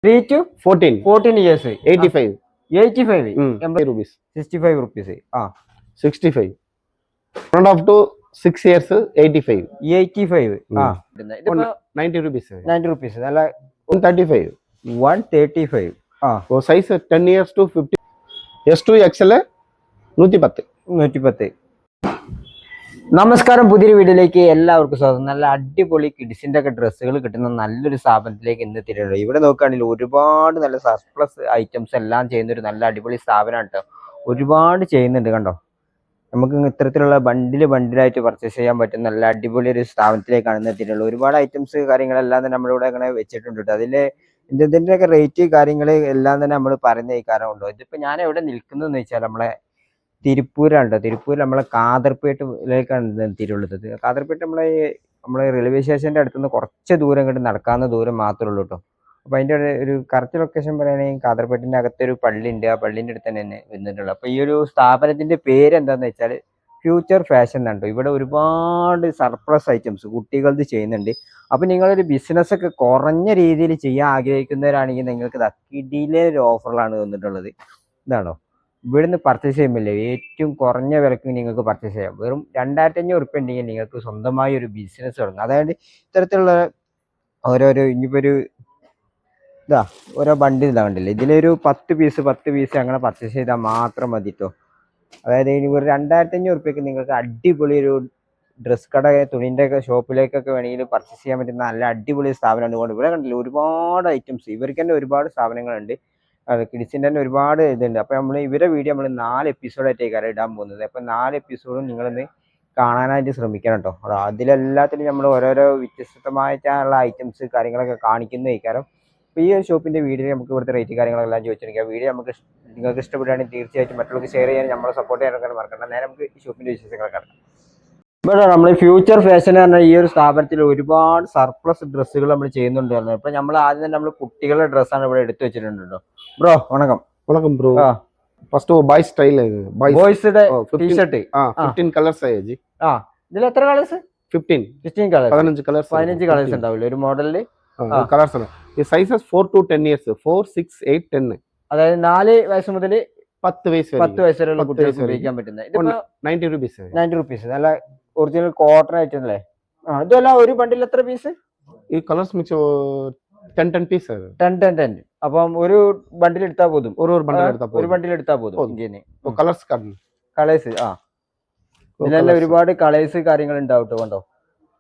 3 to 14 years. 85. 85. 80 rupees. 65 rupees. 65. 1.5 to 6 years, 85. 85. ഇതിപ്പോ 90 rupees. 90 rupees. നല്ല 135. 135. Size 10 years to 50. S2 XL 110. 110. നമസ്കാരം, പുതിയൊരു വീഡിയോയിലേക്ക് എല്ലാവർക്കും സ്വാഗതം. നല്ല അടിപൊളി കിഡ്സിന്റെ ഒക്കെ ഡ്രസ്സുകൾ കിട്ടുന്ന നല്ലൊരു സ്ഥാപനത്തിലേക്ക് ഇന്ന് എത്തിയിട്ടുണ്ട്. ഇവിടെ നോക്കുകയാണെങ്കിൽ ഒരുപാട് നല്ല സർപ്ലസ് ഐറ്റംസ് എല്ലാം ചെയ്യുന്ന ഒരു നല്ല അടിപൊളി സ്ഥാപനമാണ് കേട്ടോ. ഒരുപാട് ചെയ്യുന്നുണ്ട് കണ്ടോ. നമുക്ക് ഇത്തരത്തിലുള്ള ബണ്ടിലായിട്ട് പർച്ചേസ് ചെയ്യാൻ പറ്റുന്ന നല്ല അടിപൊളി ഒരു സ്ഥാപനത്തിലേക്കാണ് ഇന്ന് എത്തിയിട്ടുള്ളത്. ഒരുപാട് ഐറ്റംസ് കാര്യങ്ങളെല്ലാം തന്നെ നമ്മളിവിടെ അങ്ങനെ വെച്ചിട്ടുണ്ട് കേട്ടോ. അതിലെ ഇതിൻ്റെയൊക്കെ റേറ്റ് കാര്യങ്ങൾ എല്ലാം തന്നെ നമ്മൾ പറയുന്ന ഈ കാരണമുണ്ടോ. ഇതിപ്പോൾ ഞാൻ എവിടെ നിൽക്കുന്നതെന്ന് വെച്ചാൽ നമ്മളെ തിരുപ്പൂരാണ് കേട്ടോ. തിരുപ്പൂർ നമ്മളെ കാതർപേട്ടിലേക്കാണ് എത്തിയിട്ടുള്ളത്. കാതർപേട്ട് നമ്മളെ റെയിൽവേ സ്റ്റേഷൻ്റെ അടുത്തുനിന്ന് കുറച്ച് ദൂരം ഇങ്ങോട്ട് നടക്കാവുന്ന ദൂരം മാത്രമേ ഉള്ളൂ കേട്ടോ. അപ്പോൾ അതിൻ്റെ ഒരു കറക്റ്റ് ലൊക്കേഷൻ പറയുകയാണെങ്കിൽ കാതർപേട്ടിൻ്റെ അകത്തൊരു പള്ളി ഉണ്ട്. ആ പള്ളീൻ്റെ അടുത്ത് തന്നെ വന്നിട്ടുള്ളത്. അപ്പോൾ ഈ ഒരു സ്ഥാപനത്തിൻ്റെ പേര് എന്താണെന്ന് വെച്ചാൽ ഫ്യൂച്ചർ ഫാഷൻ എന്നാണ് കേട്ടോ. ഇവിടെ ഒരുപാട് സർപ്ലസ് ഐറ്റംസ് കുട്ടികൾക്ക് ചെയ്യുന്നുണ്ട്. അപ്പോൾ നിങ്ങളൊരു ബിസിനസ്സൊക്കെ കുറഞ്ഞ രീതിയിൽ ചെയ്യാൻ ആഗ്രഹിക്കുന്നവരാണെങ്കിൽ നിങ്ങൾക്ക് കിടിലൻ ഒരു ഓഫറിലാണ് വന്നിട്ടുള്ളത്. ഇതാണോ, ഇവിടുന്ന് പർച്ചേസ് ചെയ്യുമ്പോൾ ഏറ്റവും കുറഞ്ഞ വിലക്ക് നിങ്ങൾക്ക് പർച്ചേസ് ചെയ്യാം. വെറും 2500 ഉറുപ്പ്യ ഉണ്ടെങ്കിൽ നിങ്ങൾക്ക് സ്വന്തമായി ഒരു ബിസിനസ് തുടങ്ങും. അതായത് ഇത്തരത്തിലുള്ള ഓരോരോ ഇനിയിപ്പോൾ ഒരു ഓരോ ബണ്ടിൽ കണ്ടില്ലേ, ഇതിലൊരു 10 പീസ് അങ്ങനെ പർച്ചേസ് ചെയ്താൽ മാത്രം മതി കേട്ടോ. അതായത് ഇനി ഒരു 2500 ഉറുപ്പ്യക്ക് നിങ്ങൾക്ക് അടിപൊളി ഒരു ഡ്രസ് കട തുണിൻ്റെ ഒക്കെ ഷോപ്പിലേക്കൊക്കെ വേണമെങ്കിൽ പർച്ചേസ് ചെയ്യാൻ പറ്റുന്ന നല്ല അടിപൊളി സ്ഥാപനമാണ്. കൊണ്ട് ഇവിടെ കണ്ടില്ല ഒരുപാട് ഐറ്റംസ്, ഇവർക്ക് തന്നെ ഒരുപാട് സ്ഥാപനങ്ങളുണ്ട്. കിഡ്സിൻ്റെ തന്നെ ഒരുപാട് ഇതുണ്ട്. അപ്പോൾ ഇവരെ വീഡിയോ നമ്മൾ 4 എപ്പിസോഡായിട്ടേക്കാണ് ഇടാൻ പോകുന്നത്. അപ്പോൾ 4 എപ്പിസോഡും നിങ്ങളൊന്ന് കാണാനായിട്ട് ശ്രമിക്കണം കേട്ടോ. അതിലെല്ലാത്തിനും നമ്മൾ ഓരോരോ വ്യത്യസ്തമായിട്ടുള്ള ഐറ്റംസ് കാര്യങ്ങളൊക്കെ കാണിക്കുന്ന കാരണം. അപ്പോൾ ഈ ഒരു ഷോപ്പിൻ്റെ വീഡിയോ നമുക്ക് ഇവിടുത്തെ റേറ്റ് കാര്യങ്ങളെല്ലാം ചോദിച്ചിരിക്കുക. വീഡിയോ നിങ്ങൾക്ക് ഇഷ്ടപ്പെടുകയാണെങ്കിൽ തീർച്ചയായിട്ടും മറ്റുള്ളവർക്ക് ഷെയർ ചെയ്യാൻ നമ്മളെ സപ്പോർട്ട് ചെയ്യാനൊക്കെ മറക്കണ്ട. നേരെ നമുക്ക് ഈ ഷോപ്പിൻ്റെ വിശേഷങ്ങളൊക്കെ കാണാം. ഇവിടെ നമ്മൾ ഫ്യൂച്ചർ ഫാഷൻ എന്ന് പറഞ്ഞാൽ ഈ ഒരു സ്ഥാപനത്തിൽ ഒരുപാട് സർപ്ലസ് ഡ്രസ്സുകൾ നമ്മൾ ചെയ്യുന്നുണ്ട്. ഇപ്പൊ നമ്മൾ ആദ്യം തന്നെ നമ്മൾ കുട്ടികളുടെ ഡ്രസ്സാണ് ഇവിടെ എടുത്തു വെച്ചിട്ടുണ്ടോ. ബ്രോ വണക്കം ബ്രോ. ഫസ്റ്റ് ബോയ് സ്റ്റൈൽ ബോയ്സിന്റെ ടീഷർട്ട് 15 കളേഴ്സ് ആയി. ഇതിൽ എത്ര കളേഴ്സ്? 15 കളേഴ്സ്. 15 കളേഴ്സ് ഉണ്ടാവില്ല ഒരു മോഡലില്. കളേഴ്സ് ആണ്. ഈ സൈസസ് 4 to 10 years, 4, 6, 8, 10. അതായത് 4 വയസ്സ് മുതൽ 10 വയസ്സ് വരെയുള്ള കുട്ടികൾക്ക് ഉപയോഗിക്കാൻ പറ്റുന്നത്. ഇതിപ്പോ 90 rupees. നല്ല ഒറിജിനൽ കോട്ടൺ ആയിട്ടല്ലേ. ഇതല്ല ഒരു ബണ്ടിൽ എത്ര പീസ്? ഈ കളേഴ്സ് മിക്സ് 10 പീസ്. 10. അപ്പം ഒരു ബണ്ടിൽ എടുത്താൽ പോതും. ഒരു ബണ്ടിൽ എടുത്താൽ പോതും. കളേഴ്സ് ഇതിലെല്ലാം ഒരുപാട് കളേഴ്സ് കാര്യങ്ങൾ ഉണ്ടാവും കേട്ടോ. കണ്ടോ,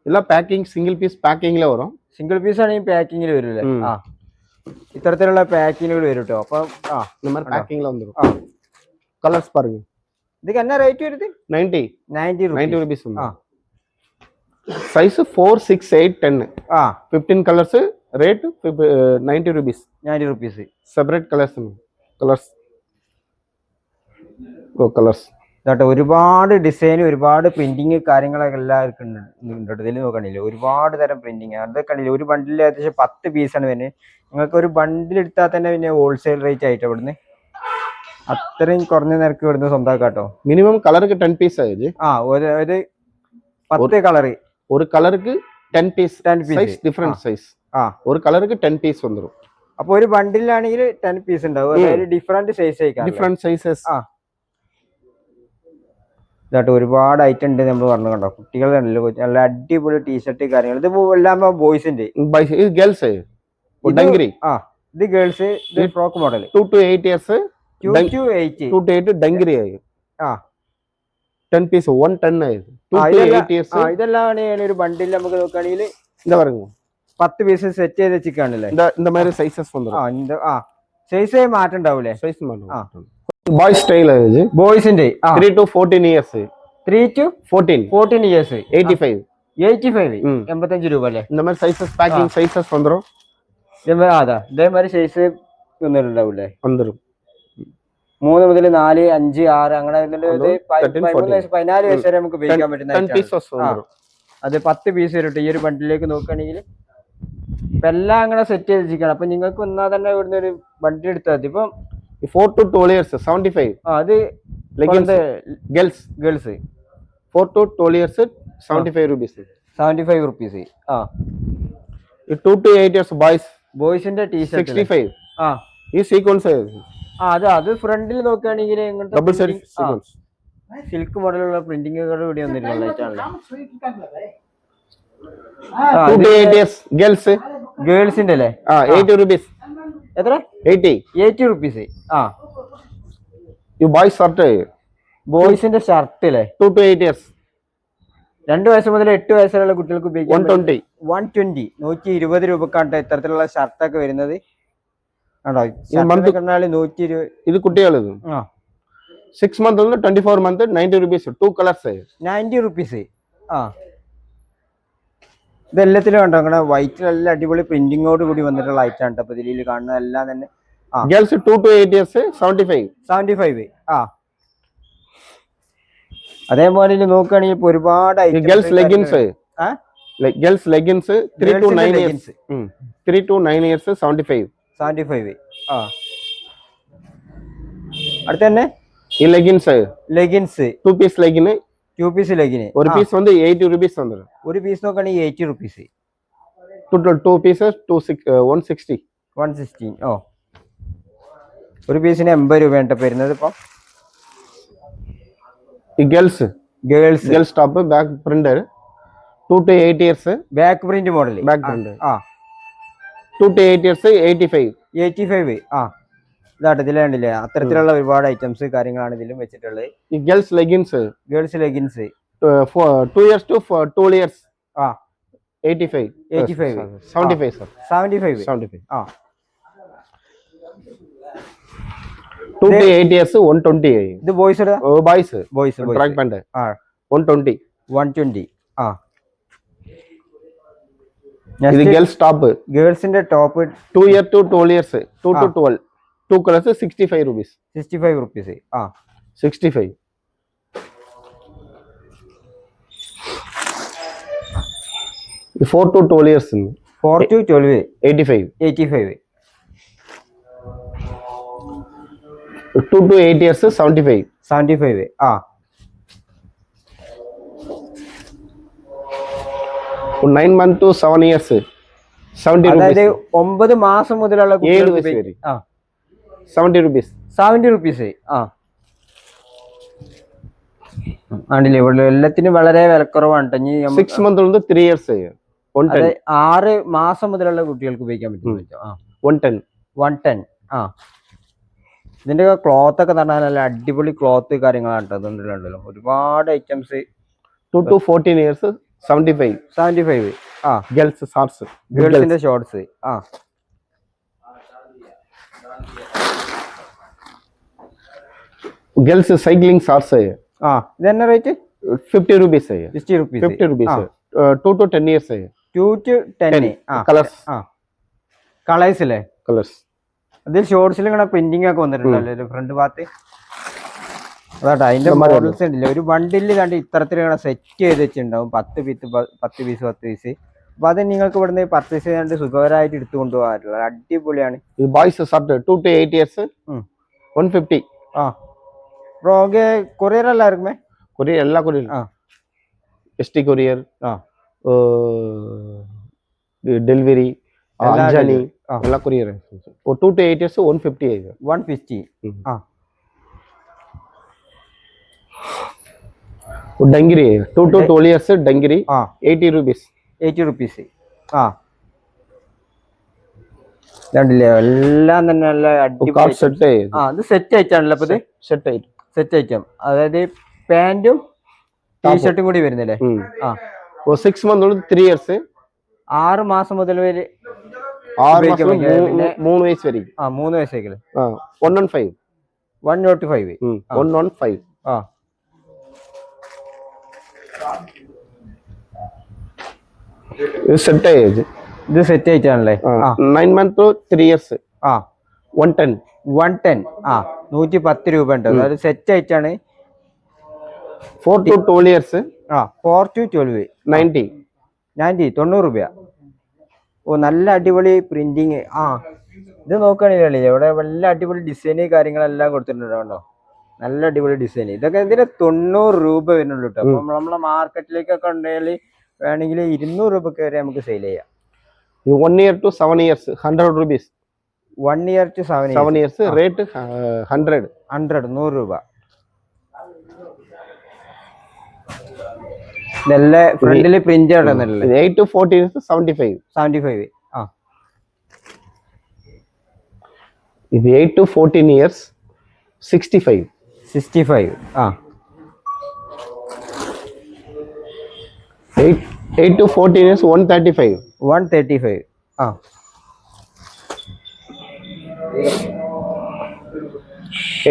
എല്ലാം പാക്കിംഗ് സിംഗിൾ പീസ് പാക്കിംഗിൽ വരും. സിംഗിൾ പീസ് ആണെങ്കിൽ പാക്കിങ്ങിൽ വരൂല്ലേ. ഇത്തരത്തിലുള്ള പാക്കിങ്ങുകൾ വരും കേട്ടോ. അപ്പം പാക്കിംഗിൽ വന്നിരും. കളേഴ്സ് പാരുங்க. இதுக்கு என்ன ரேட் வருது? 90 rupees. Size 4, 6, 8, 10. 15 colors. Rate 90 rupees. Separate colors. ഒരുപാട് ഡിസൈൻ, ഒരുപാട് പ്രിന്റിങ് കാര്യങ്ങളൊക്കെ എല്ലാവർക്കും ഉണ്ട്. ഇതിൽ നോക്കണില്ലേ ഒരുപാട് തരം പ്രിന്റിങ്. അതൊക്കെ കണ്ടില്ലേ, ഒരു ബണ്ടിൽ ഏകദേശം 10 പീസാണ് വരുന്നത്. നിങ്ങൾക്ക് ഒരു ബണ്ടിൽ എടുത്താൽ തന്നെ പിന്നെ ഹോൾസെയിൽ റേറ്റ് ആയിട്ട് ഇവിടുന്ന് അത്രയും കുറഞ്ഞ നിരക്ക് ഇവിടുന്ന് സ്വന്തമാക്കാട്ടോ. മിനിമം കളർക്ക് 10 പീസ് ആയി. ഒരു 10 കളറ്. ഒരു കളർക്ക് 10 പീസ്. Different size. ഒരു കളർക്ക് 10 പീസ് വന്നിരും. അപ്പൊ ഒരു ബണ്ടിലാണെങ്കിൽ 10 പീസ് ഉണ്ടാവും. അതായത് ഡിഫറെന്റ് സൈസ് ആയിക്കാം. Different sizes. ഇതായിട്ട് ഒരുപാട് ഐറ്റം ഉണ്ട് നമ്മൾ പറഞ്ഞു കണ്ടോ. കുട്ടികൾ നല്ല അടിപൊളി ടീഷർട്ട് കാര്യങ്ങൾ. ഇത് എല്ലാം ബോയ്സിന്റെ. ഗേൾസ് ഇത് girls. Frock model 2 to 8 years. 2 to 8 ഡങ്കരി ആയി. 10 പീസ് 110 ആയി. ഇതെല്ലാം ഒരു ബണ്ടിൽ നമുക്ക് നോക്കുകയാണെങ്കിൽ എന്താ പറയുക 10 പീസ് സെറ്റ് ചെയ്ത് വെച്ചിട്ടാണല്ലേ. இந்த மாதிரி சைஸஸ் வந்துரும். സൈസ് മാറ്റം ഉണ്ടാവൂലേ. സൈസ് മാറ്റും. ബോയ് സ്റ്റൈൽ ആയി. ബോയ്സിന്റെ 3 to 14 years. 3 to 14 years. 85 85 രൂപ അല്ലേ. இந்த மாதிரி சைஸஸ் பேக்கிங் சைஸஸ் வந்துரும். ഇതേമാതിരി സൈസ് വന്നിട്ടുണ്ടാവൂലേ. வந்துரும். 3 മുതൽ 4, 5, 6 അങ്ങനെ 14 വയസ്സ് വരെ നമുക്ക് ഉപയോഗിക്കാൻ പറ്റുന്ന. അത് 10 പീസ് വരും ഈ ഒരു ബണ്ടിലേക്ക് നോക്കുകയാണെങ്കിൽ. ഇപ്പൊ എല്ലാം അങ്ങനെ സെറ്റ് ചെയ്ത് വെച്ചിരിക്കണം. അപ്പൊ നിങ്ങൾക്ക് വന്നാൽ തന്നെ ഇവിടുന്ന് ഒരു ബണ്ടിൽ എടുത്താൽ മതി. ഇപ്പം 4 to 12 years 75. അത് girls 4 to 12 years 75 rupees. 75 rupees. 2 to 8 years boys ബോയ്സിന്റെ ടീഷർട്ട് 65. ആ ഈ സീക്വൻസ് അത് ഫ്രണ്ടിൽ നോക്കുകയാണെങ്കിൽ ഡബിൾ സൈഡ് സീക്വൻസ് സിൽക്ക് മോഡലുള്ള പ്രിന്റിങ്ങുകൾ ഇവിടെ വന്നിട്ടുള്ള ഗേൾസിന്റെ അല്ലേ 80 rupees. എത്ര 80 റുപ്പീസ്. ആ ഈ ബോയ്സ് ഷർട്ട് ബോയ്സിന്റെ ഷർട്ട് അല്ലേ 2 to 8 years 2 വയസ്സ് മുതൽ 8 വയസ്സുള്ള കുട്ടികൾക്ക് ഉപയോഗിക്കാം. 120 120 രൂപക്കാണ് ഇത്തരത്തിലുള്ള ഷർട്ടൊക്കെ വരുന്നത്. ആണോ ഇത് കുട്ടികളത് 6 month 24 month 90 rupees 2 colors 90 rupees. ആ ഇതെല്ലാത്തിലും കണ്ടോ അങ്ങനെ വൈറ്റ് നല്ല അടിപൊളി പ്രിന്റിങ്ങോട് കൂടി വന്നിട്ടുള്ള ഐറ്റം ആണ്. അപ്പൊ ഇതിൽ കാണുന്ന എല്ലാം തന്നെ ഗേൾസ് 2 to 8 years 75. ആ അതേപോലെ നോക്കുകയാണെങ്കിൽ ഇപ്പൊ ഒരുപാട് girls leggings 3 to 9 years 3 to 9 years 75. ആ അടുത്ത തന്നെ ഈ ലെഗിൻസ് 2 piece ലെഗിന് 2 പീസ് ലെഗിന് ഒരു പീസ് 80 rupees വന്നിട്ട് ഒരു പീസ് നോക്കുകയാണെങ്കിൽ 80 റുപ്പീസ്. 2 pieces 160. ഓ ഒരു പീസിന് 80 രൂപയാണ് വരുന്നത്. ഇപ്പൊ ഈ girls top back printer 2 to 8 years back print model back print 2 to 8 years 85. ആ ഇതാട്ട് ഇതിൽ കണ്ടില്ലേ അത്തരത്തിലുള്ള ഒരുപാട് ഐറ്റംസ് കാര്യങ്ങളാണ് ഇതിലും വെച്ചിട്ടുള്ളത്. ഈ girls leggings 2 years to 12 years 85 75 sir 75 ആ 2 to 8 years 120. ഇത് ബോയ്സ് ട്രാക്ക് പാന്റ് 120. ആ ഇത് ഗേൾസ് ടോപ്പ് ഗേൾസിന്റെ top 2 year to 12 years 2 to 12 2 colors 65 rupees. ആ 65. The 4 to 12 years 4 to 12 85. 2 to 8 years 75. ആ 9 month to 7 years 70 അതായത് rupees. 9 മാസം മുതലുള്ള 7 വയസ്സ് വരെ 70 rupees. 70 റുപ്പീസ്. ആ ആണ്ടില്ലേ ഇവിടെ എല്ലാത്തിനും വളരെ വിലക്കുറവാണ്. 6 month 3 years 6 മാസം മുതലുള്ള കുട്ടികൾക്ക് ഉപയോഗിക്കാൻ പറ്റും. 110. ആ ഇതിന്റെ ക്ലോത്ത് ഒക്കെ പറഞ്ഞാൽ നല്ല അടിപൊളി ക്ലോത്ത് കാര്യങ്ങളാണ് കേട്ടോ. ഒരുപാട് ഐറ്റംസ് 2 to 14 years 75. ആ ഗേൾസിന്റെ ഷോർട്സ്. ആ ഗേൾസ് സൈക്ലിംഗ് ഷോർട്സ് ഇതെന്നെ rate 50 rupees 50 rupees 2 to 10 years 2 to 10 colours colours അല്ലേ കളേഴ്സ് അതിൽ ഷോർട്സിൽ ഇങ്ങനെ പ്രിന്റിംഗ് ഒക്കെ വന്നിട്ടുണ്ടല്ലോ ഫ്രണ്ട് ഭാഗത്ത്. അതാട്ടോ അതിന്റെ മോഡൽസ് ഉണ്ടല്ലോ ഒരു ബണ്ടില് കണ്ട് ഇത്തരത്തിലാണ് സെറ്റ് ചെയ്ത് വെച്ചിട്ടുണ്ടാവും 10 പീസ്. അപ്പൊ അത് നിങ്ങൾക്ക് ഇവിടുന്ന് പർച്ചേസ് ചെയ്യാണ്ട് സുഖകരമായിട്ട് എടുത്തു കൊണ്ടുപോകാറുള്ള അടിപൊളിയാണ്. ഈ ബോയ്സ് ഷർട്ട് 2 to 8 years 150. ആ ബ്രോഗ് കൊറിയർ എല്ലാവർക്കുമേ കൊറിയർ എല്ലാ courier ST courier delivery Anjaani എല്ലാ കൊറിയർ 2 to 8 years 150. ആ ഡങ്കിരി 2 to 12 years ഡങ്കിരി 80 rupees. ആ രണ്ടില്ലേ എല്ലാം തന്നെ നല്ല അടിപൊളി സെറ്റ്. ഇത് സെറ്റ് ആയിട്ടാണല്ലോ. അപ്പൊ ഇത് സെറ്റ് ഐറ്റം അതായത് പാന്റും ടീഷർട്ടും കൂടി വരുന്നില്ലേ. ആ 6 month 3 years 6 മാസം മുതൽ വരെ 3 വയസ്സ് വരെ 3 വയസ്സേക്കല്ലേ 115. 105. ആ സെറ്റ് ഏജ് ഇത് സെറ്റ് ആയിട്ടാണല്ലേ. 9 month to 3 years 110. 110 രൂപ ഉണ്ട്. അതായത് സെറ്റ് ആയിട്ടാണ്. 4 to 12 years 4 to 12 90 രൂപ. ഓ നല്ല അടിപൊളി പ്രിന്റിങ്. ഇത് നോക്കുകയാണെങ്കിൽ ഇവിടെ വല്ല അടിപൊളി ഡിസൈന് കാര്യങ്ങളെല്ലാം കൊടുത്തിട്ടുണ്ടോ. നല്ല അടിപൊളി ഡിസൈൻ. ഇതൊക്കെ ഇതിന് 90 രൂപ വരുന്നുള്ളൂ കേട്ടോ. അപ്പൊ നമ്മളെ മാർക്കറ്റിലേക്കൊക്കെ ഉണ്ടെങ്കിൽ വേണമെങ്കിൽ 200 രൂപക്ക് വരെ നമുക്ക് സെയിൽ ചെയ്യാം. 1 year to 7 years 100 rupees. 1 year to 7 7 years. years rate 100. 100 രൂപ. നല്ല ഫ്രണ്ടില് പ്രിന്റ് ആണെന്നല്ലേ. 8 to 14 is 75. 75. ആ ഇത് 8 to 14 years 65. 65. ആ 8 to 14 years 135. 135. ആ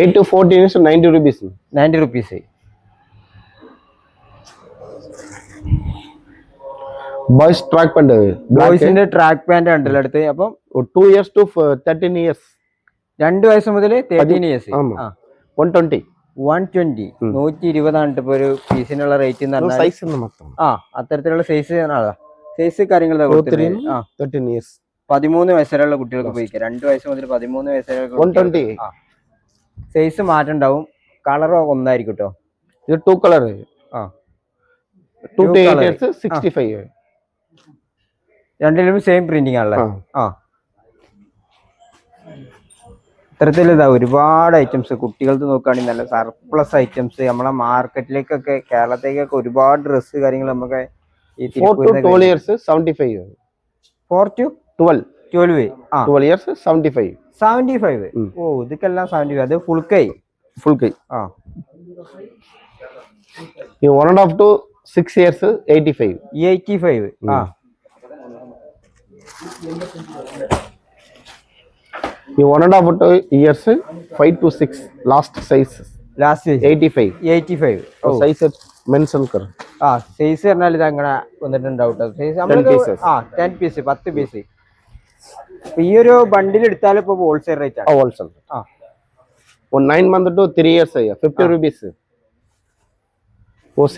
8 to 14 years 90 rupees. 90 rupees. Boys track pant. ബോയ്സിന്റെ ട്രാക്ക് പാന്റ് ഉണ്ടല്ലോ അടുത്ത്. അപ്പം 2 years to 13 years. 2 വയസ്സ് മുതൽ 13 years. 120. 120. 120 ഇപ്പൊ ഒരു പീസിനുള്ള റേറ്റ് എന്ന് പറഞ്ഞാൽ. സൈസ് ആ അത്തരത്തിലുള്ള സൈസ് സൈസ് കാര്യങ്ങൾ 13 years. 13 വയസ്സുള്ള കുട്ടികൾക്ക് ഉപയോഗിക്കാം. 2 വയസ്സ് മുതൽ 13 വയസ്സുള്ള 120. സൈസ് മാറ്റം ഉണ്ടാവും. കളർ ഒന്നായിരിക്കും കേട്ടോ. ഇത് 2 കളർ. ആ 2 to 8 years 65. രണ്ടിലും സെയിം പ്രിന്റിംഗ് ആണല്ലേ. ആ ഇത്തരത്തിൽ ഒരുപാട് ഐറ്റംസ് കുട്ടികൾക്ക് നോക്കുകയാണെങ്കിൽ നല്ല സർപ്ലസ് ഐറ്റംസ് നമ്മളെ മാർക്കറ്റിലേക്കൊക്കെ കേരളത്തേക്കൊക്കെ ഒരുപാട് ഡ്രസ്സ് കാര്യങ്ങൾ നമുക്ക് ഈ 4 to 12 years 75. 4 to 12. 12. ആ 12 years 75. 75. ഓ ഇതൊക്കെല്ലാം 75. അത് ഫുൾ കൈ. ആ 1.5 to 6 years 85. 85. ആ 1.5 to years 5 to 6 last size. Last 85. 85. Size mention kar. ആ സൈസ് പറഞ്ഞാൽ ഇത് അങ്ങനെ വന്നിട്ടുണ്ടാവും കേട്ടോ. സൈസ് നമ്മൾ 10 പീസ് 10 പീസ്. ഈ ഒരു ബണ്ടിൽ എടുത്താൽ ഇപ്പൊ ഹോൾസെയിൽ റേറ്റ് ആണ്. Wholesale. 9 month to 3 years 50 rupees.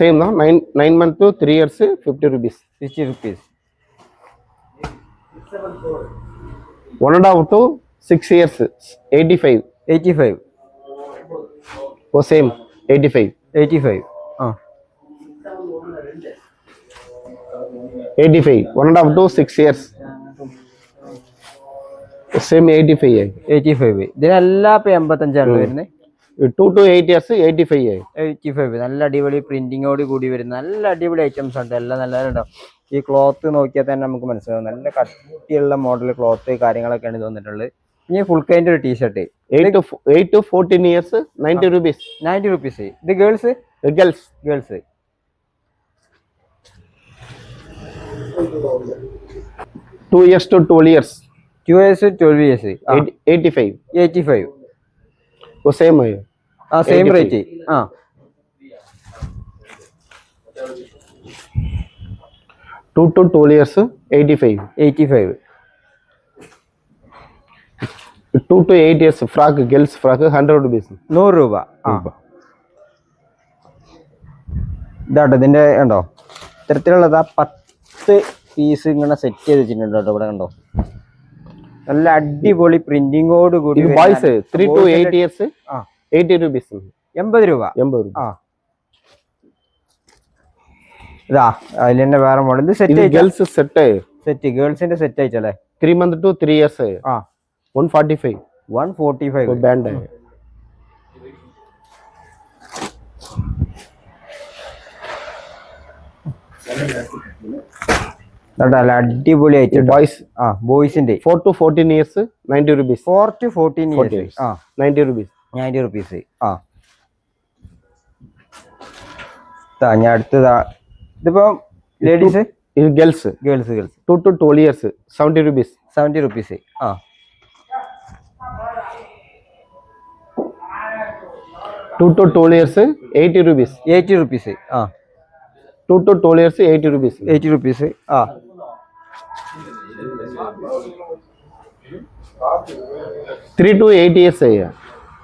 Same na 9 month to 3 years 50 rupees. 60 rupees. 1.5 to 6 years 85. 85. Same 85. 85. ആ 85. 1.5 to 6 years same 85. 85. ഇതിനെല്ലാം ഇപ്പൊ 85 ആണ് വരുന്നത്. 2 to 8 years 85. 85. നല്ല അടിപൊളി പ്രിന്റിങ്ങോട് കൂടി വരുന്ന നല്ല അടിപൊളി ഐറ്റംസ് ഉണ്ട്. എല്ലാം നല്ലതുണ്ടാവും. ഈ ക്ലോത്ത് നോക്കിയാൽ തന്നെ നമുക്ക് മനസ്സിലാവും നല്ല കട്ടിയുള്ള മോഡൽ ക്ലോത്ത് കാര്യങ്ങളൊക്കെയാണ് ഇത് വന്നിട്ടുള്ളത്. ഇനി ഫുൾ കൈൻ്റെ ഒരു T shirt 8 to 14 years 90 rupees. 90 rupees. ഇത് girls. 2 years to 12 years 2 years 12 years 85. 85. Same ആ സെയിം റേറ്റ്. ആ 2 to 12 years 85. 85. 2 to 8 years frock girls frock 100 rupees. 100 രൂപ. ആ ഇതാട്ടോ ഇതിന്റെ കണ്ടോ ഇത്തരത്തിലുള്ളത് 10 പീസ് ഇങ്ങനെ സെറ്റ് ചെയ്ത് വെച്ചിട്ടുണ്ട് കേട്ടോ. ഇവിടെ കണ്ടോ നല്ല അടിപൊളി പ്രിന്റിങ്ങോട് കൂടി. Boys 3 to 8 years 80 rupees. 80 രൂപ. ആ ഇതാ അതിൽ തന്നെ വേറെ മോഡൽ സെറ്റ് ഗേൾസ് സെറ്റ് ഗേൾസിന്റെ സെറ്റ് ആയിട്ടല്ലേ. 3 month to 3 years 145. 145 ബാൻഡ്. അടിപൊളി ആയിട്ട് boys ബോയ്സിന്റെ 4 to 14 years 90 rupees. 4 to 14 years 90 rupees. 90 rupees. ആ ഞാൻ അടുത്തതാ ഇതിപ്പോ ലേഡീസ്. ഇത് girls 2 to 12 years 70 rupees. 70 rupees. ആ 2 to 12 years 80 rupees. 80 rupees. ആ 2 to 12 years 80 rupees. 80 rupees. ആ 3 to 8 years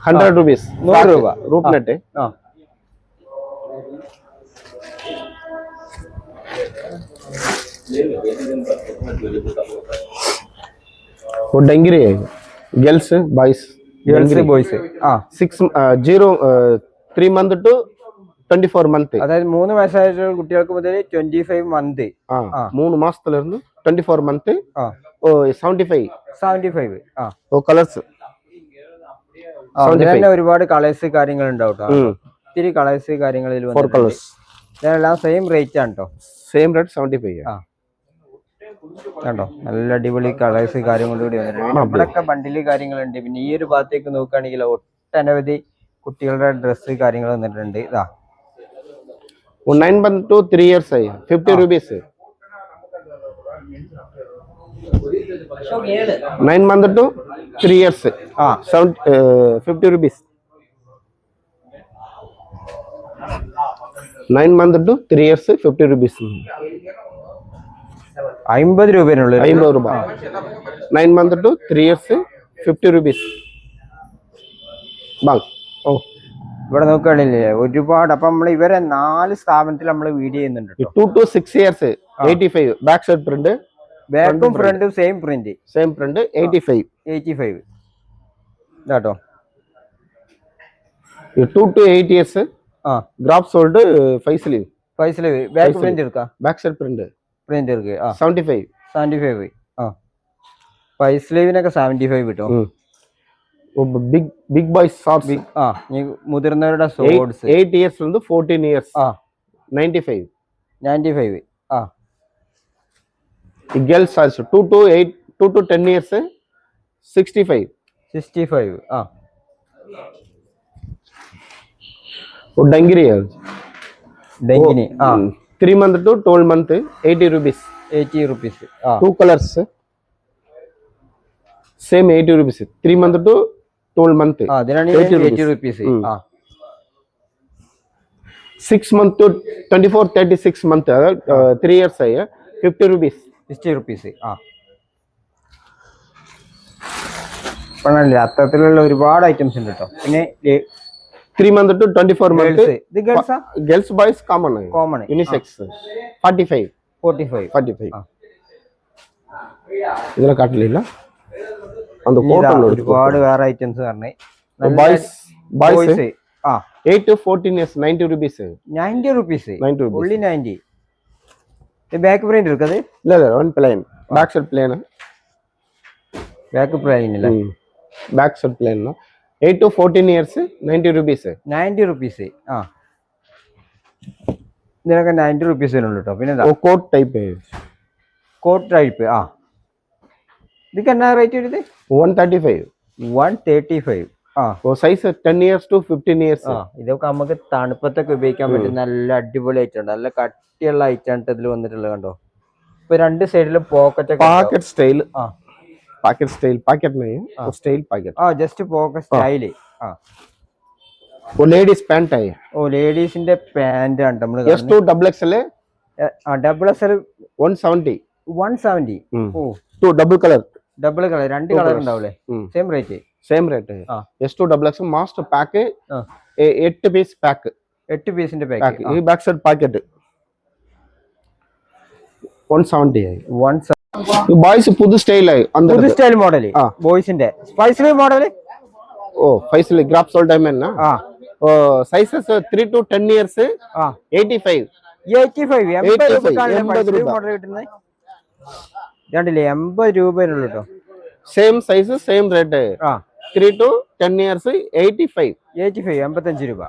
100 rupees. 100 രൂപ. റൂപ്പ് നെറ്റ്. ആ वो डंगरी है. Girls boys. ബോയ്സ്. ആ 3 month to 24 month. അതായത് 3 വയസ്സായ കുട്ടികൾക്ക് മുതൽ 25 month. 3 മാസത്തിലിരുന്ന് 24 month. Ah. Oh, 75. 75. Ah. Oh, colors. ഇതിന് ഒരുപാട് കളേഴ്സ് കാര്യങ്ങൾ ഉണ്ടാവും കേട്ടോ. ഒത്തിരി കളേഴ്സ് കാര്യങ്ങളിൽ 4 colors. ഇതെല്ലാം സെയിം റേറ്റ് ആണ് കേട്ടോ. Same rate 75. ആ കണ്ടോ, നല്ല അടിപൊളി കളേഴ്സ് കാര്യങ്ങളോട് വന്നിട്ടുണ്ട്. ഇവിടെയൊക്കെ ബണ്ടില് കാര്യങ്ങളുണ്ട്. പിന്നെ ഈ ഒരു ഭാഗത്തേക്ക് നോക്കുകയാണെങ്കിൽ ഒട്ടനവധി കുട്ടികളുടെ ഡ്രസ്സ് കാര്യങ്ങൾ വന്നിട്ടുണ്ട്. ഇതാ 9 month to 3 years ആയി 50 rupees. 9 month to 3 years. 50 rupees. 9 month to 3 years 50 rupees. 50 രൂപേനുള്ളൂ. 50 രൂപ. 9 month to 3 years 50 rupees. Bang. ഓ, ഇവിടെ നോക്കുകയാണില്ലേ ഒരുപാട്. അപ്പൊ നമ്മൾ ഇവരെ 4 സ്ഥാപനത്തിൽ നമ്മൾ വീഡിയോ ചെയ്യുന്നുണ്ട്. 2 to 6 years 85. Back side print, ബാക്കും ഫ്രണ്ടും സെയിം പ്രിന്റ്. 85. 85 ഇതാട്ടോ. 2 to 8 years ഗ്രാഫ് സോൾഡ് 5 സ്ലീവ്. ബാക്ക് പ്രിന്റ് എടുക്കാം. ബാക്ക് സൈഡ് പ്രിന്റ് എടുക്കുക. 75. 75. 5 സ്ലീവിനൊക്കെ 75 കിട്ടും. Big boys shorts. മുതിർന്നവരുടെ shorts 8 years to 14 years 95. Girls also 2 to 10 years 65. Dangiri 3 month to 12 month 80 rupees. 2 colors same 80 rupees. 3 month to 12 month 80 rupees. 6 month to 24 36 month 3 years 50 rupees. 60 rupees. അത്തരത്തിലുള്ള ഒരുപാട് items ഉണ്ട് കേട്ടോ. പിന്നെ 3 month to 24 month. Girls boys common unisex 45. ഇതിനെ കാട്ടില്ല. ഒരുപാട് വേറെ items പറഞ്ഞേ. Boys 8 to 14 years 90 rupees. 90 rupees. Only 90. Back print എടുക്കത് ഇല്ല one plain. Back side plain. Back plain ഇല്ല, back side plain. 8 to 14 years 90 rupees. 90 rupees. ഇതിനൊക്കെ 90 rupees കേട്ടോ. പിന്നെ കോട്ട് ടൈപ്പ്. ഇതൊക്കെ എന്നാ റേറ്റ് വരുന്നത്? 135. Size 10 years to 15 years. ഇതൊക്കെ നമുക്ക് തണുപ്പത്തൊക്കെ ഉപയോഗിക്കാൻ പറ്റും. നല്ല അടിപൊളി ഐറ്റം ഉണ്ട്. നല്ല കട്ടിയുള്ള ഐറ്റം ഇതിൽ വന്നിട്ടുള്ളത് കണ്ടോ. ഇപ്പൊ 2 സൈഡിലും പോക്കറ്റ് സ്റ്റൈൽ. पैकेट नहीं है, style packet. Just pocket style. वो लेडीज पैंट है. ലേഡീസിന്റെ പാന്റ് ആണ് നമ്മൾ S2 XXL. Double XL 170. ഓ, 2 ഡബിൾ കളർ 2 കളർ ഉണ്ടാവില്ലേ? Same rate. S2 XXL master pack 8 piece pack. 8 പീസിന്റെ പാക്ക്. ഈ ബാക്ക് സൈഡ് പാക്കറ്റ് 170 ആയി. ബോയ്സ് പുതു സ്റ്റൈൽ ആയി. പുതു സ്റ്റൈൽ മോഡൽ ബോയ്സിന്റെ 5 സ്ലീവ് മോഡൽ. 5 സ്ലീവ് ഗ്രാഫ് സോൾഡ് ഡയമണ്ട് ना. Sizes 3 to 10 years 85. 80 രൂപ മോഡൽ കിട്ടുന്നത്. രണ്ടില്ലേ 80 രൂപയിലുള്ളൂ കേട്ടോ. Same size same rate. 3 to 10 years 85. 85 രൂപ.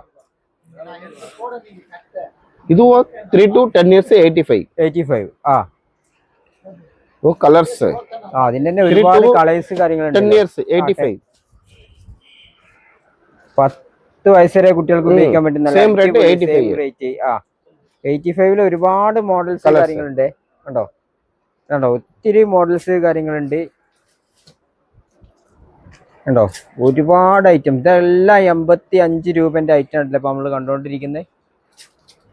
ഇത് 3 to 10 years 85. वो कलर्स അതിന്റെ തന്നെ ഒരുപാട് കളേഴ്സ് കാര്യങ്ങളുണ്ട്. 10 years 85. 10 വയസ്സ് വരെ കുട്ടികൾക്ക് ഉപയോഗിക്കാൻ പറ്റുന്ന സെയിം റേറ്റ് 85. 85 ഒരുപാട് മോഡൽസ് കാര്യങ്ങളുണ്ട്. കണ്ടോ ഒത്തിരി മോഡൽസ് കാര്യങ്ങളുണ്ട്. കണ്ടോ ഒരുപാട് ഐറ്റംസ്. ഇതെല്ലാം 85 രൂപന്റെ ഐറ്റം ആണല്ലോ ഇപ്പൊ നമ്മൾ കണ്ടോണ്ടിരിക്കുന്നത്.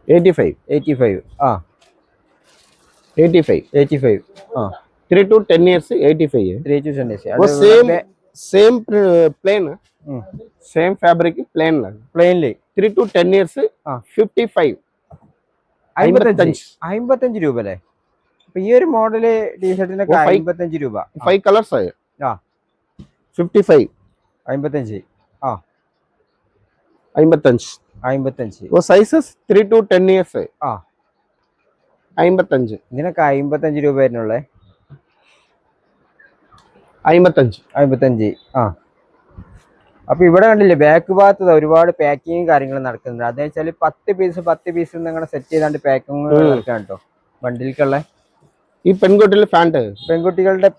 85. 85. 3 to 10 years 85. 3 to 10 years. वो same plain same fabric plainly 3 to 10 years 55. 55 രൂപ അല്ലേ? അപ്പൊ ഈ ഒരു മോഡല് ടീഷർട്ടിനൊക്കെ 55 രൂപ. 5 colors है. 55. 55. 55. वो sizes 3 to 10 years है. 55. ഇതിനൊക്കെ 55 രൂപ വരുന്നുള്ളേ. 55. 55. ആ അപ്പൊ ഇവിടെ കണ്ടില്ലേ ബാക്ക് ഭാഗത്ത് ഒരുപാട് പാക്കിങ് കാര്യങ്ങൾ നടക്കുന്നുണ്ട്. അതെന്ന് വെച്ചാൽ 10 പീസ് നിങ്ങളെ സെറ്റ് ചെയ്താണ്ട് പാക്കിങ് നടക്കാൻ കേട്ടോ വണ്ടിയിലേക്കുള്ള. ഈ പെൺകുട്ടികളുടെ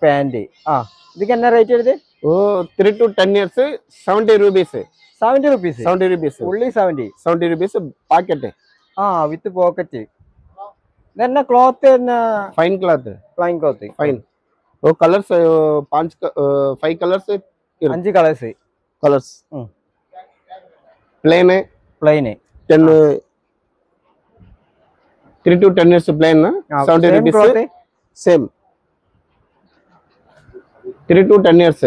പാന്റ്. ആ ഇതൊക്കെ എന്നാ റേറ്റ് വരുന്നത്? 3 to 10 years 70 rupees. 70 rupees. 70 rupees. ഉള്ളി 70 rupees packet. ആ വിത്ത് പോക്കറ്റ്. ഇതെന്നാ cloth? Fine cloth. Flying cloth. Fine. वो colours 5 colors. 5 colours. colors. plain 10 3 to 10 years plain 70 rupees. Same 3 to 10 years.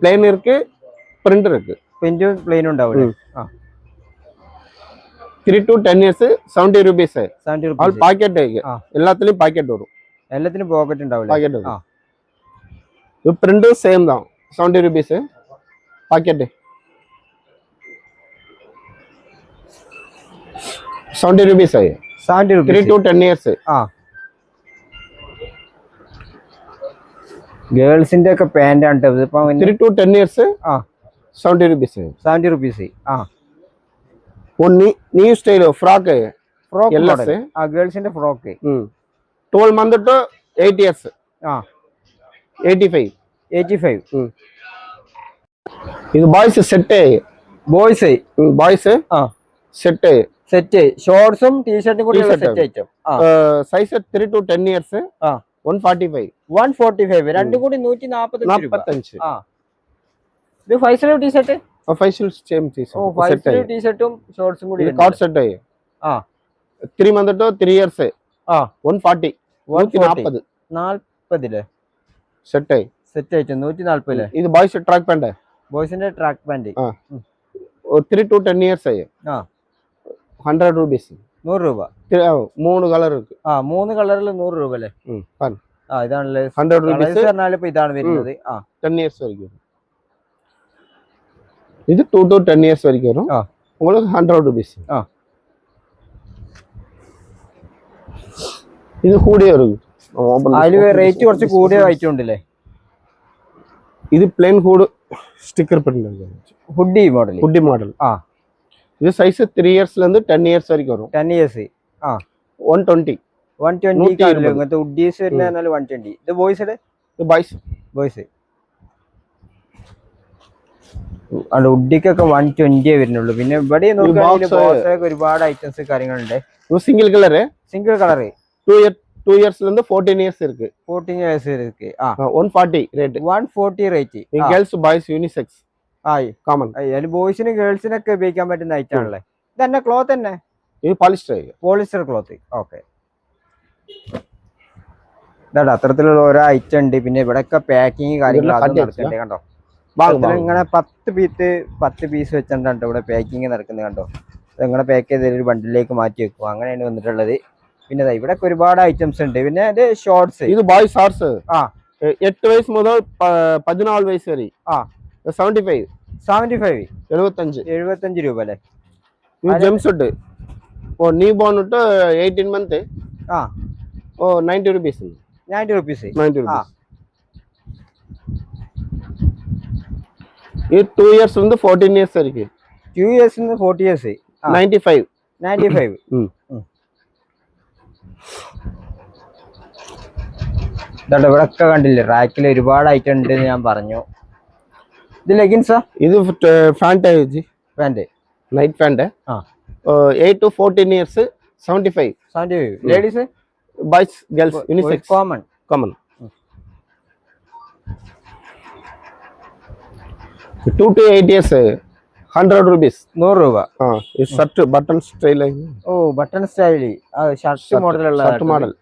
plain இருக்கு, print இருக்கு. പ്രിന്റും പ്ലെയിനും ഉണ്ടാവില്ലേ? 3 to 10 years 70 rupees. 70 all rupees. packet எல்லாத்துலயும் packet வரும். എല്ലാത്തിനും പോക്കറ്റ് ഉണ്ടാവില്ല. packet வரும். இது print same தான் 70 rupees packet. 70 rupees 70 3 rupees. to 10 years. ഗേൾസിന്റെ ഒക്കെ പാന്റ് ആണ് ട്ടോ ഇതിപ്പോ. 3 to 10 years 70 rupees. 70 rupees. one new style frock frock LS. Model. ഗേൾസിന്റെ ഫ്രോക്ക്. 12 month to 8 years 85. 85. ഇത് boys set. Boys set. Set ഷോർട്സും ടീഷർട്ടും കൂടി set item. Size 3 to 10 years 145. 145 രണ്ടും കൂടി 145 രൂപ. 45. ഇത് ഫൈസൽ ടീഷർട്ട്. ഫൈസൽ സെയിം ഓ ഫൈസൽ ടീഷർട്ടും ഷോർട്സും കൂടി coat set. 3 month to 3 years 140. 140 40 set. Set item 140. ഇത് ബോയ്സ് ട്രാക്ക് പാന്റ്. ബോയ്സിന്റെ track pant. 3 to 10 years 100 rupees. 100 രൂപ. 3 കളർ ഇருக்கு. 3 കളറിൽ 100 രൂപ അല്ലേ? ഇതാണല്ലേ 100 rupees. പറഞ്ഞാൽ ഇപ്പൊ ഇതാണ് വരുന്നത്. 10 years വரைக்கும். ഇത് 2 to 10 years വரைக்கும் വരും. உங்களுக்கு 100 rupees. ഇത് കൂടിയ ഒരു അതില് റേറ്റ് കുറച്ച് കൂടിയ ഐറ്റം ഉണ്ടല്ലേ? ഇത് plain hood sticker print hoodie model. ഇത് സൈസ് 3 years லேந்து 10 years വரைக்கும் വരും. 10 years 120. ഇങ്ങനത്തെ ഹുഡീസ് വരുന്ന 120. ഇത് ബോയ്സ്. ഹുഡിക്കൊക്കെ 120 വരുന്നുള്ളൂ. പിന്നെ ഇവിടെ നോക്കുകയാണെങ്കിൽ ഒരുപാട് ഐറ്റംസ് കാര്യങ്ങളുണ്ട്. സിംഗിൾ കളർ 2 years லேந்து 14 years இருக்கு. 14 years இருக்கு. 140 rate. 140 rate. Girls boys unisex common. അതിൽ ബോയ്സിനും ഗേൾസിനൊക്കെ ഉപയോഗിക്കാൻ പറ്റുന്ന ഐറ്റം ആണല്ലേ? ഇതന്നെ ക്ലോത്ത് തന്നെ? ഇത് പോളിസ്റ്റർ ക്ലോത്ത്. ഓക്കെ. ഇതാ അത്തരത്തിലുള്ള ഓരോ ഐറ്റം ഉണ്ട്. പിന്നെ ഇവിടെ ഒക്കെ പാക്കിങ് കാര്യങ്ങളൊക്കെ നടക്കുന്നുണ്ട് കണ്ടോ. ഇങ്ങനെ 10 പീസ് വെച്ചിട്ടുണ്ട് ഇവിടെ പാക്കിങ് നടക്കുന്നത് കണ്ടോ. ഇങ്ങനെ പാക്ക് ചെയ്ത് ഒരു ബണ്ടിലേക്ക് മാറ്റി വെക്കും. അങ്ങനെയാണ് വന്നിട്ടുള്ളത്. പിന്നെ ഇവിടെ ഒരുപാട് ഐറ്റംസ് ഉണ്ട്. പിന്നെ ഇത് ഷോർട്സ്. ഇത് ബോയ്സ് ഷോർട്സ് 8 വയസ്സ് മുതൽ 14 വയസ്സ് വരെ 75. 75 രൂപ അല്ലേ? ജംസ് ഉണ്ട്. ന്യൂ ബോൺ ഇട്ട് 18 month 90 rupees. 90 rupees. ഇത് 2 years லேந்து 14 years வரைக்கும். 2 years லேந்து 40 years 95. ഇവിടെ ഒക്കെ കണ്ടില്ലേ റാക്കിൽ ഒരുപാട് ഐറ്റം ഉണ്ട് ഞാൻ പറഞ്ഞു. ഇത് ലെഗിൻസാ? ഇത് pant night pant 8 to 14 years 75. Ladies boys girls unisex common. 2 to 8 years 100 rupees. 100 രൂപ. Shirt button style. Button style shirt മോഡലുള്ള മോഡൽ.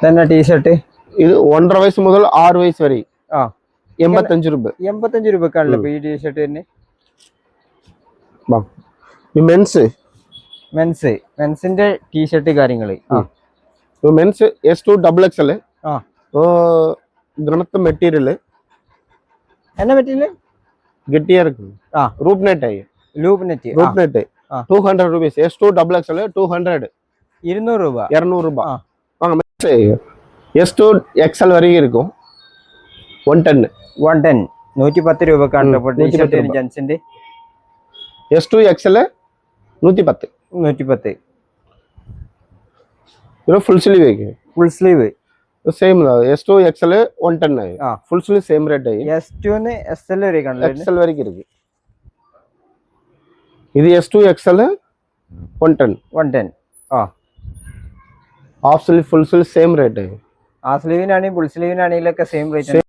തന്നെ ടീഷർട്ട്. ഇത് 1.5 വയസ്സ് മുതൽ 6 വയസ്സ് വരെ 85 രൂപ. 85 രൂപക്കാണല്ലോ ഈ ടീഷർട്ട് തന്നെ. മെൻസിന്റെ ടീഷർട്ട് കാര്യങ്ങള്. Men's S2 XXL. ഗണത്ത മെറ്റീരിയൽ. എന്നാ മെറ്റീരിയൽ? ഗട്ടിയാ ഇருக்கு. റൂപ്പ് നെറ്റ്. ആ. 200 rupees. S2 double XL 200. 200 രൂപ. 200 ரூபாய். ആ. வாங்க மேட்ச். S2 XL வரைக்கும் இருக்கும். 110. 110 110 രൂപക്കാണ് ഇപ്പോൾ 110 ടീഷർട്ട് രൂപ. ജെൻസിന്റെ. S2 XL 110. 110 ഇത് ഫുൾ സ്ലീവ് है. Full sleeve same S2 XL 110 है. ആ. ഫുൾ സ്ലീവ് സെയിം റേറ്റ് है. S2 ന് SL വരെ കാണുന്നത്. XL வரைக்கும் இருக்கு. இது S2 XL 110. 110. ആ. Half sleeve full sleeve same rate है. ആ സ്ലീവിനാണെങ്കിൽ ഫുൾ സ്ലീവിനാണെങ്കിലൊക്കെ സെയിം റേറ്റ്.